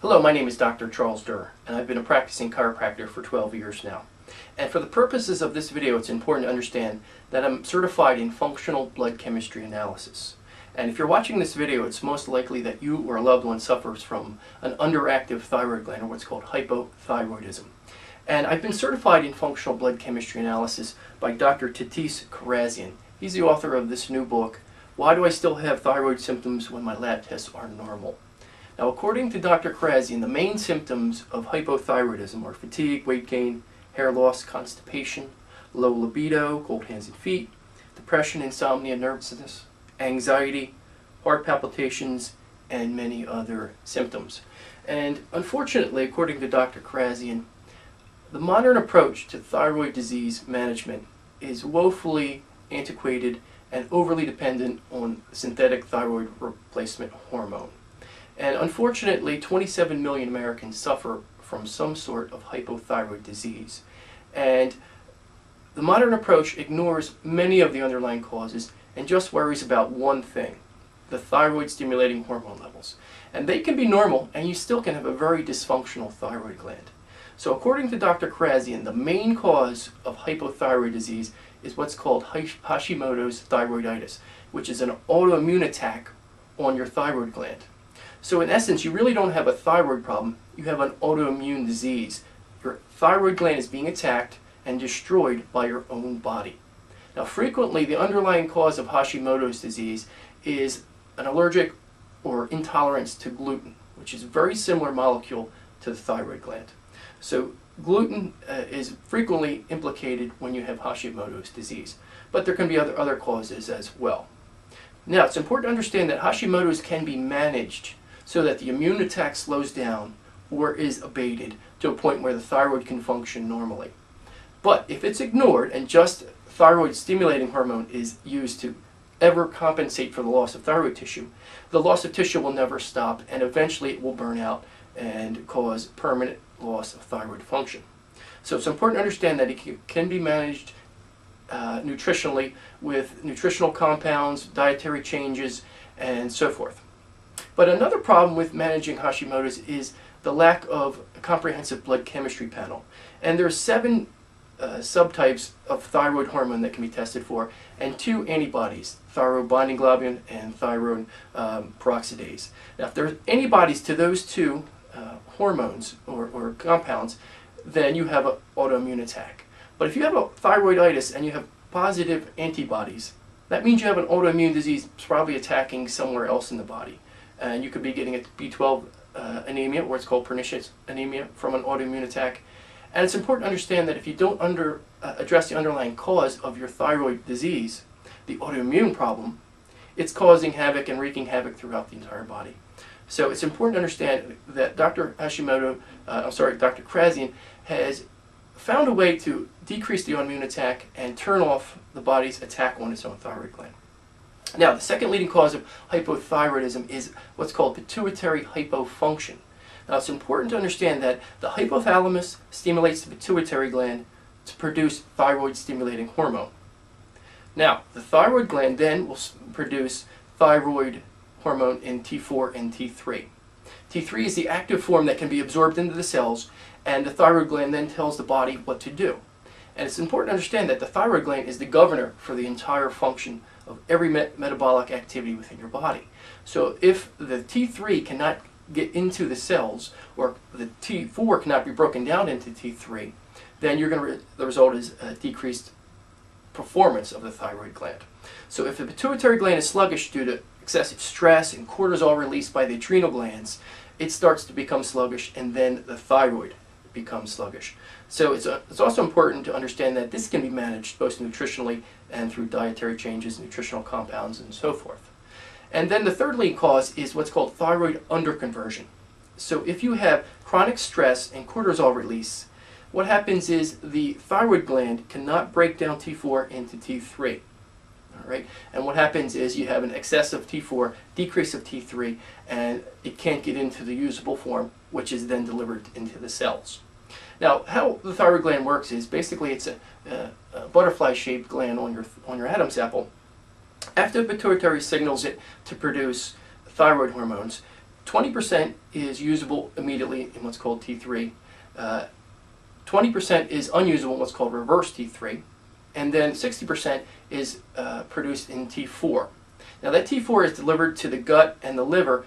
Hello, my name is Dr. Charles Durr, and I've been a practicing chiropractor for 12 years now. And for the purposes of this video, it's important to understand that I'm certified in functional blood chemistry analysis. And if you're watching this video, it's most likely that you or a loved one suffers from an underactive thyroid gland, or what's called hypothyroidism. And I've been certified in functional blood chemistry analysis by Dr. Karazian. He's the author of this new book, Why Do I Still Have Thyroid Symptoms When My Lab Tests Are Normal? Now, according to Dr. Karazian, the main symptoms of hypothyroidism are fatigue, weight gain, hair loss, constipation, low libido, cold hands and feet, depression, insomnia, nervousness, anxiety, heart palpitations, and many other symptoms. And unfortunately, according to Dr. Karazian, the modern approach to thyroid disease management is woefully antiquated and overly dependent on synthetic thyroid replacement hormone. And unfortunately, 27 million Americans suffer from some sort of hypothyroid disease. And the modern approach ignores many of the underlying causes and just worries about one thing: the thyroid stimulating hormone levels. And they can be normal, and you still can have a very dysfunctional thyroid gland. So according to Dr. Karazian, the main cause of hypothyroid disease is what's called Hashimoto's thyroiditis, which is an autoimmune attack on your thyroid gland. So in essence, you really don't have a thyroid problem, you have an autoimmune disease. Your thyroid gland is being attacked and destroyed by your own body. Now, frequently, the underlying cause of Hashimoto's disease is an allergic or intolerance to gluten, which is a very similar molecule to the thyroid gland. So gluten is frequently implicated when you have Hashimoto's disease, but there can be other causes as well. Now, it's important to understand that Hashimoto's can be managed so that the immune attack slows down or is abated to a point where the thyroid can function normally. But if it's ignored and just thyroid stimulating hormone is used to ever compensate for the loss of thyroid tissue, the loss of tissue will never stop, and eventually it will burn out and cause permanent loss of thyroid function. So it's important to understand that it can be managed nutritionally with nutritional compounds, dietary changes, and so forth. But another problem with managing Hashimoto's is the lack of a comprehensive blood chemistry panel. And there are 7 subtypes of thyroid hormone that can be tested for, and 2 antibodies, thyroid binding globulin and thyroid peroxidase. Now, if there are antibodies to those 2 hormones or compounds, then you have an autoimmune attack. But if you have a thyroiditis and you have positive antibodies, that means you have an autoimmune disease probably attacking somewhere else in the body. And you could be getting a B12 anemia, or it's called pernicious anemia, from an autoimmune attack. And it's important to understand that if you don't address the underlying cause of your thyroid disease, the autoimmune problem, it's causing havoc and wreaking havoc throughout the entire body. So it's important to understand that Dr. Karazian has found a way to decrease the autoimmune attack and turn off the body's attack on its own thyroid gland. Now, the second leading cause of hypothyroidism is what's called pituitary hypofunction. Now, it's important to understand that the hypothalamus stimulates the pituitary gland to produce thyroid-stimulating hormone. Now, the thyroid gland then will produce thyroid hormone in T4 and T3. T3 is the active form that can be absorbed into the cells, and the thyroid gland then tells the body what to do. And it's important to understand that the thyroid gland is the governor for the entire function of every metabolic activity within your body. So if the T3 cannot get into the cells, or the T4 cannot be broken down into T3, then the result is a decreased performance of the thyroid gland. So if the pituitary gland is sluggish due to excessive stress and cortisol released by the adrenal glands, it starts to become sluggish, and then the thyroid becomes sluggish. So it's also important to understand that this can be managed both nutritionally and through dietary changes, nutritional compounds, and so forth. And then the third leading cause is what's called thyroid underconversion. So if you have chronic stress and cortisol release, what happens is the thyroid gland cannot break down T4 into T3. All right? And what happens is you have an excess of T4, decrease of T3, and it can't get into the usable form, which is then delivered into the cells. Now, how the thyroid gland works is basically it's a butterfly-shaped gland on your Adam's apple. After the pituitary signals it to produce thyroid hormones, 20% is usable immediately in what's called T3. 20% is unusable in what's called reverse T3. And then 60% is produced in T4. Now that T4 is delivered to the gut and the liver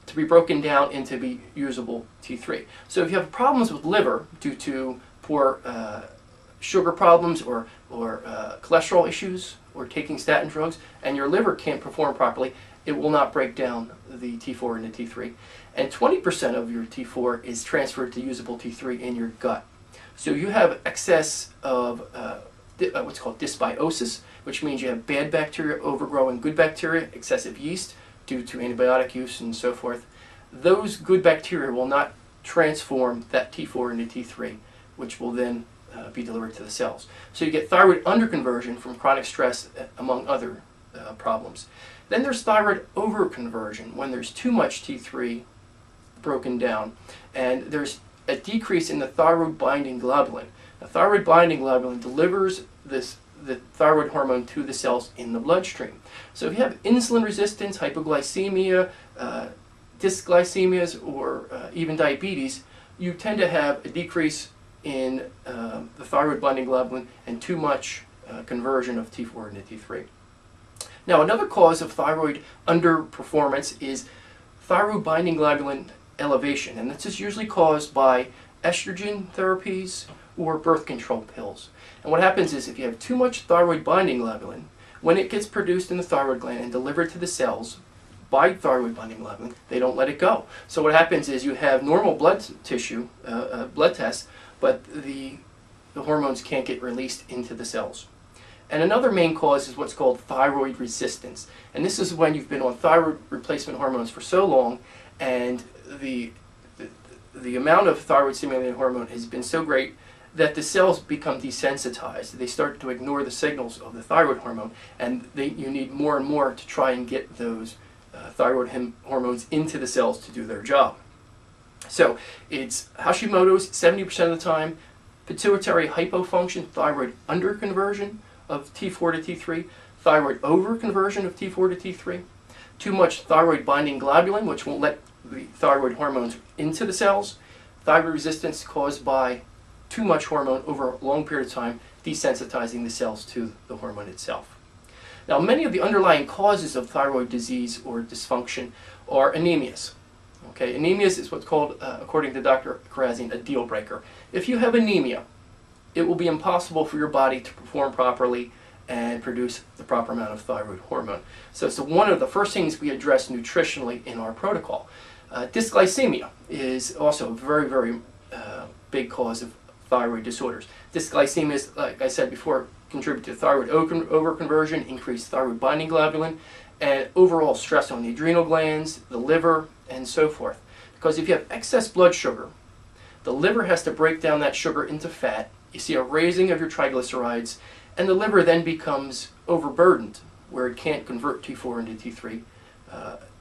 to be broken down into be usable T3. So if you have problems with liver due to poor sugar problems or cholesterol issues or taking statin drugs, and your liver can't perform properly, it will not break down the T4 into T3. And 20% of your T4 is transferred to usable T3 in your gut. So you have excess of what's called dysbiosis, which means you have bad bacteria overgrowing good bacteria, excessive yeast due to antibiotic use and so forth. Those good bacteria will not transform that T4 into T3, which will then be delivered to the cells. So you get thyroid underconversion from chronic stress, among other problems. Then there's thyroid overconversion, when there's too much T3 broken down, and there's a decrease in the thyroid binding globulin. The thyroid binding globulin delivers the thyroid hormone to the cells in the bloodstream. So if you have insulin resistance, hypoglycemia, dysglycemias, or even diabetes, you tend to have a decrease in the thyroid binding globulin and too much conversion of T4 into T3. Now, another cause of thyroid underperformance is thyroid binding globulin elevation, and this is usually caused by estrogen therapies or birth control pills. And what happens is if you have too much thyroid binding globulin, when it gets produced in the thyroid gland and delivered to the cells by thyroid binding globulin, they don't let it go. So what happens is you have normal blood tissue, blood tests, but the hormones can't get released into the cells. And another main cause is what's called thyroid resistance. And this is when you've been on thyroid replacement hormones for so long, and the amount of thyroid stimulating hormone has been so great that the cells become desensitized. They start to ignore the signals of the thyroid hormone, and you need more and more to try and get those thyroid hormones into the cells to do their job. So it's Hashimoto's 70% of the time, pituitary hypofunction, thyroid underconversion of T4 to T3, thyroid overconversion of T4 to T3, too much thyroid binding globulin, which won't let the thyroid hormones into the cells, thyroid resistance caused by too much hormone over a long period of time, desensitizing the cells to the hormone itself. Now, many of the underlying causes of thyroid disease or dysfunction are anemias. Okay, anemias is what's called, according to Dr. Karazian, a deal breaker. If you have anemia, it will be impossible for your body to perform properly and produce the proper amount of thyroid hormone. So it's one of the first things we address nutritionally in our protocol. Dysglycemia is also a very, very big cause of thyroid disorders. Dysglycemia is, like I said before, contribute to thyroid overconversion, increased thyroid binding globulin, and overall stress on the adrenal glands, the liver, and so forth. Because if you have excess blood sugar, the liver has to break down that sugar into fat. You see a raising of your triglycerides, and the liver then becomes overburdened, where it can't convert T4 into T3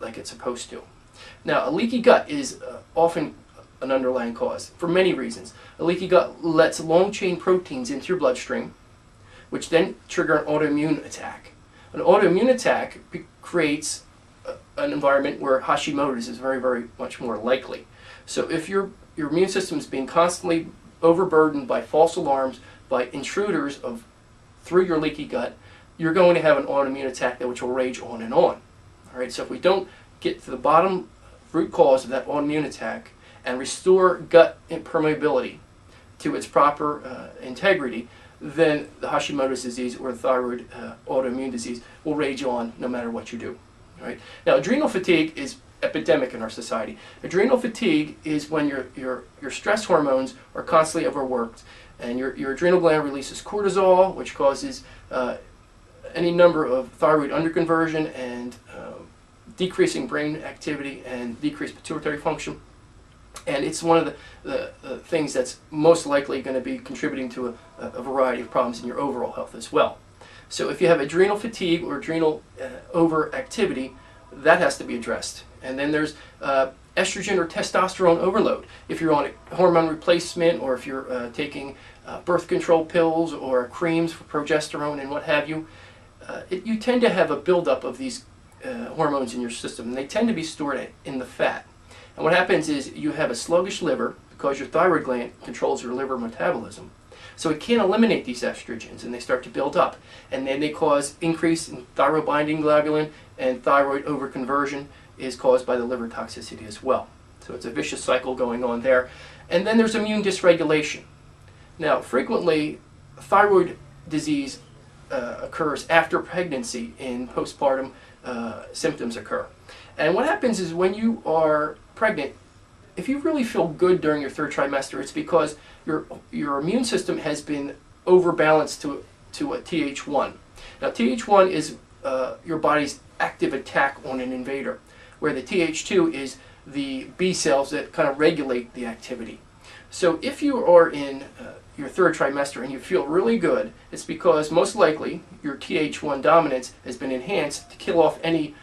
like it's supposed to. Now, a leaky gut is often an underlying cause for many reasons. A leaky gut lets long-chain proteins into your bloodstream, which then trigger an autoimmune attack. An autoimmune attack creates an environment where Hashimoto's is very, very much more likely. So if your immune system is being constantly overburdened by false alarms, by intruders through your leaky gut, you're going to have an autoimmune attack which will rage on and on. All right, so if we don't get to the bottom root cause of that autoimmune attack and restore gut permeability to its proper integrity, then the Hashimoto's disease or thyroid autoimmune disease will rage on no matter what you do. All right? Now, adrenal fatigue is epidemic in our society. Adrenal fatigue is when your stress hormones are constantly overworked, and your adrenal gland releases cortisol, which causes any number of thyroid underconversion and decreasing brain activity and decreased pituitary function. And it's one of the things that's most likely going to be contributing to a variety of problems in your overall health as well. So if you have adrenal fatigue or adrenal overactivity, that has to be addressed. And then there's estrogen or testosterone overload. If you're on a hormone replacement, or if you're taking birth control pills or creams for progesterone and what have you, you tend to have a buildup of these hormones in your system, and they tend to be stored in the fat. And what happens is you have a sluggish liver because your thyroid gland controls your liver metabolism. So it can't eliminate these estrogens, and they start to build up. And then they cause increase in thyroid binding globulin, and thyroid overconversion is caused by the liver toxicity as well. So it's a vicious cycle going on there. And then there's immune dysregulation. Now, frequently, thyroid disease occurs after pregnancy and postpartum symptoms occur. And what happens is when you are pregnant, if you really feel good during your third trimester, it's because your immune system has been overbalanced to a Th1. Now, Th1 is your body's active attack on an invader, where the Th2 is the B cells that kind of regulate the activity. So if you are in your third trimester and you feel really good, it's because most likely your Th1 dominance has been enhanced to kill off any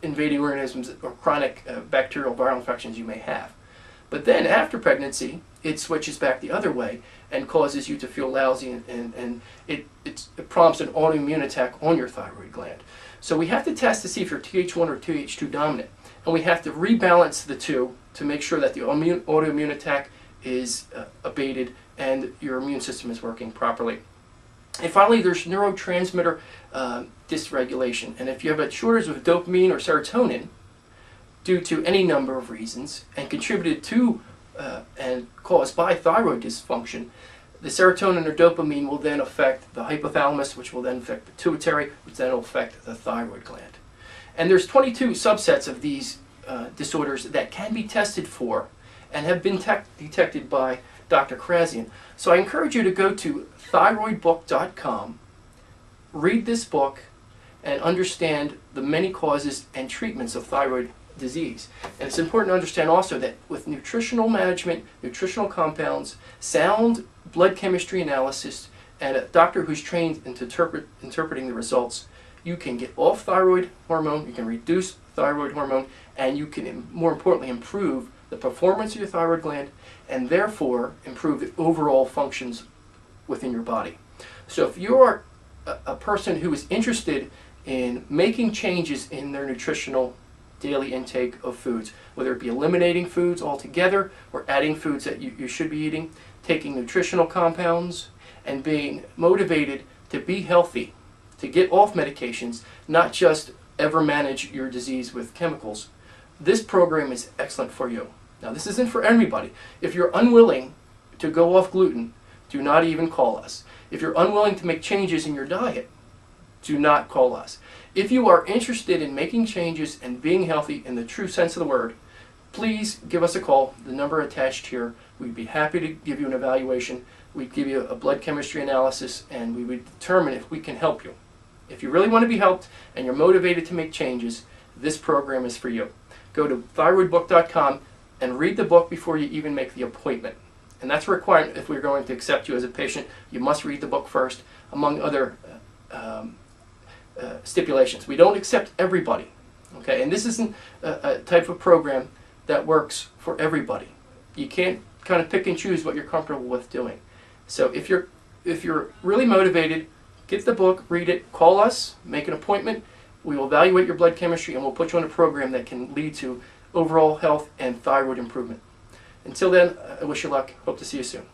invading organisms or chronic bacterial viral infections you may have. But then after pregnancy, it switches back the other way and causes you to feel lousy, and it prompts an autoimmune attack on your thyroid gland. So we have to test to see if you're Th1 or Th2 dominant, and we have to rebalance the two to make sure that the autoimmune attack is abated and your immune system is working properly. And finally, there's neurotransmitter dysregulation. And if you have a shortage of dopamine or serotonin due to any number of reasons and contributed to and caused by thyroid dysfunction, the serotonin or dopamine will then affect the hypothalamus, which will then affect the pituitary, which then will affect the thyroid gland. And there's 22 subsets of these disorders that can be tested for and have been detected by Dr. Krasian. So I encourage you to go to thyroidbook.com, read this book, and understand the many causes and treatments of thyroid disease. And it's important to understand also that with nutritional management, nutritional compounds, sound blood chemistry analysis, and a doctor who's trained in interpreting the results, you can get off thyroid hormone, you can reduce thyroid hormone, and you can, more importantly, improve the performance of your thyroid gland and therefore improve the overall functions within your body. So if you're a person who is interested in making changes in their nutritional daily intake of foods, whether it be eliminating foods altogether or adding foods that you should be eating, taking nutritional compounds, and being motivated to be healthy, to get off medications, not just ever manage your disease with chemicals, this program is excellent for you. Now, this isn't for everybody. If you're unwilling to go off gluten, do not even call us. If you're unwilling to make changes in your diet, do not call us. If you are interested in making changes and being healthy in the true sense of the word, please give us a call. The number attached here. We'd be happy to give you an evaluation. We'd give you a blood chemistry analysis, and we would determine if we can help you. If you really want to be helped and you're motivated to make changes, this program is for you. Go to thyroidbook.com and read the book before you even make the appointment. And that's a requirement if we're going to accept you as a patient. You must read the book first, among other stipulations. We don't accept everybody, okay? And this isn't a type of program that works for everybody. You can't kind of pick and choose what you're comfortable with doing. So if you're really motivated, get the book, read it, call us, make an appointment. We will evaluate your blood chemistry and we'll put you on a program that can lead to overall health and thyroid improvement. Until then, I wish you luck. Hope to see you soon.